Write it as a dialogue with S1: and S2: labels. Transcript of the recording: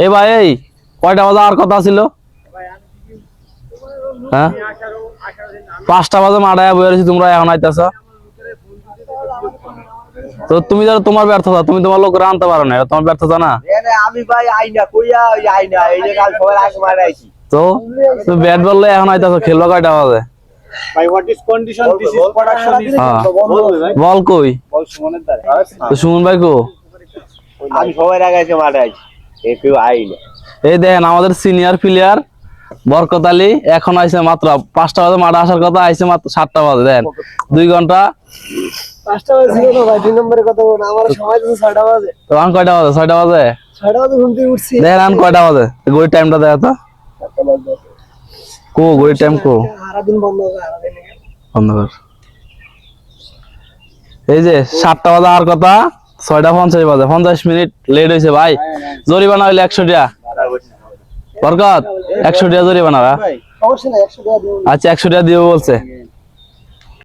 S1: এই ভাই এই কয়টা বাজে আর কথা ছিল? হ্যাঁ 5টা বাজে মাঠায় বয়ে রয়েছি, তোমরা এখন আইতেছ। তো তুমি ধরো তোমার ব্যর্থতা, তুমি তোমার লোক আনতে পারো না, এটা তোমার ব্যর্থতা না।
S2: আমি ভাই আই না কইয়া আই না, এই যে কাল সবাই আগে মারা আইছি।
S1: তো তুমি ব্যাট বললে এখন আইতেছ, খেলবা কয়টা বাজে?
S3: ভাই what is condition, this is production is
S1: ball কই?
S3: বল সুমনের দ্বারা।
S1: তো সুমন ভাই কো?
S2: আমি সবাই আগে এসে মারা আইছি, এ কেউ আই না।
S1: এই দেখেন আমাদের সিনিয়র প্লেয়ার বরকত আলী এখন আইছে মাত্র 5টা বাজে, মাঠে আসার কথা আইছে মাত্র 7টা বাজে। দেন 2 ঘন্টা।
S4: 5টা বাজে ছিল না ভাই, 2 নম্বরে কথা বল, আমার সময় তো 6টা বাজে।
S1: তো এখন কয়টা বাজে? 6টা বাজে।
S4: 6টা বাজে ঘুম থেকে উঠছি।
S1: দেখেন এখন কয়টা বাজে, ঘড়ির টাইমটা দেখা তো। কো ঘড়ির টাইম কো?
S4: সারা দিন বন্ধ হবে, সারা দিন
S1: বন্ধ কর। এই যে 7টা বাজে আর কথা 6টা 50 বাজে, 50 মিনিট লেট হয়েছে ভাই। জরিমানা হইলে 100 টাকা। বরকত 100 টাকা জরিমানা।
S4: সমস্যা নাই, 100 টাকা দিও।
S1: আচ্ছা 100 টাকা দিও বলছে।